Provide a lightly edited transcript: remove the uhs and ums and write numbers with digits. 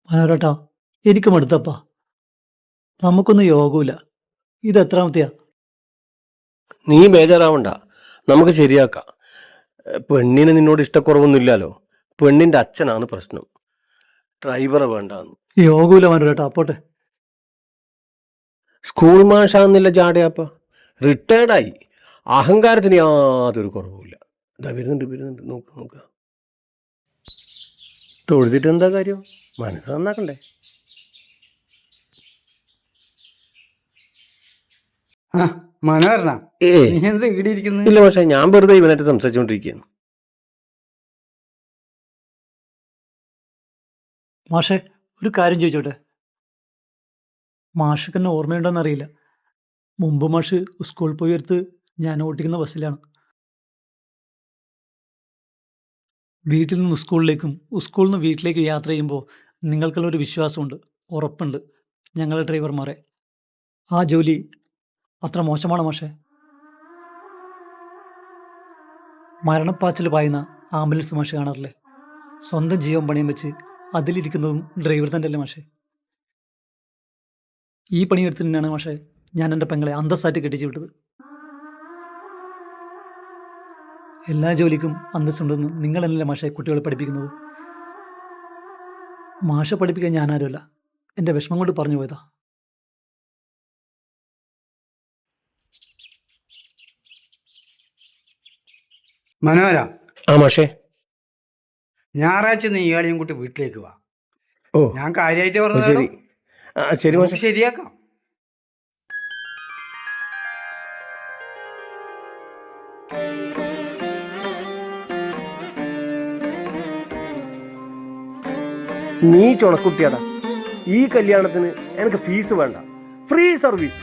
മനോരേട്ടാ, എനിക്ക് മടുത്തപ്പാ. നമുക്കൊന്നും യോഗമില്ല. ഇത് എത്രാമത്തെയാ? നീ ബേജാറാവണ്ട, നമുക്ക് ശരിയാക്കാം. പെണ്ണിന് നിന്നോട് ഇഷ്ടക്കുറവൊന്നുമില്ലല്ലോ. പെണ്ണിന്റെ അച്ഛനാണ് പ്രശ്നം. ഡ്രൈവറെ വേണ്ടാന്ന്. യോഗമില്ല മനോരേട്ടാ, പോട്ടെ. സ്കൂൾ മാഷാന്നില്ല ജാടയപ്പ, റിട്ടയർഡായി. അഹങ്കാരത്തിന് യാതൊരു കുറവുമില്ല. ഇതാ വരുന്നുണ്ട്, നോക്ക. തൊഴുതിട്ട് എന്താ കാര്യം? മനസ്സ് നന്നാക്കണ്ടേ? മനോഹരനാ, ഏ നീ എന്താ ഇവിടെ ഇരിക്കുന്നത്? ഇല്ല പക്ഷേ, ഞാൻ വെറുതെ ഇവനായിട്ട് സംസാരിച്ചുകൊണ്ടിരിക്കുകയാണ്. മാഷെ, ഒരു കാര്യം ചോദിച്ചോട്ടെ? മാഷക്ക് എന്നെ ഓർമ്മയുണ്ടോന്ന് അറിയില്ല. മുമ്പ് മാഷ് സ്കൂളിൽ പോയി എടുത്ത് ഞാൻ ഓട്ടിക്കുന്ന ബസ്സിലാണ്. വീട്ടിൽ നിന്ന് സ്കൂളിലേക്കും സ്കൂളിൽ നിന്ന് വീട്ടിലേക്കും യാത്ര ചെയ്യുമ്പോൾ നിങ്ങൾക്കുള്ള ഒരു വിശ്വാസമുണ്ട്, ഉറപ്പുണ്ട്, ഞങ്ങളുടെ ഡ്രൈവർമാരെ. ആ ജോലി അത്ര മോശമാണ് മാഷെ? മരണപ്പാച്ചിൽ പായുന്ന ആംബുലൻസ് മാഷ് കാണാറില്ലേ? സ്വന്തം ജീവൻ പണയം വെച്ച് അതിലിരിക്കുന്നതും ഡ്രൈവർ തന്നെയല്ലേ മാഷെ? ഈ പണിയെടുത്ത് തന്നെയാണ് മാഷെ ഞാൻ എൻ്റെ പെങ്ങളെ അന്തസ്സായിട്ട് കെട്ടിച്ചു വിട്ടത്. എല്ലാ ജോലിക്കും അന്തസ്സുണ്ടെന്ന് നിങ്ങളല്ലേ മാഷെ കുട്ടികളെ പഠിപ്പിക്കുന്നത്? മാഷ പഠിപ്പിക്കാൻ ഞാനാരുമല്ല, എൻ്റെ വിഷമം കൊണ്ട് പറഞ്ഞു പോയതാ. മനോഹര, ആ മാഷേ, ഞായറാഴ്ച നീ ഇയാളെയും കൂട്ടി വീട്ടിലേക്ക് വാ. ഓ ഞാൻ കാര്യമായിട്ട് ശരി. പറഞ്ഞു, ശരി മാഷേ. ശരിയാക്കാം. നീ ചുണക്കുട്ടിയാടാ. ഈ കല്യാണത്തിന് എനിക്ക് ഫീസ് വേണ്ട, ഫ്രീ സർവീസ്.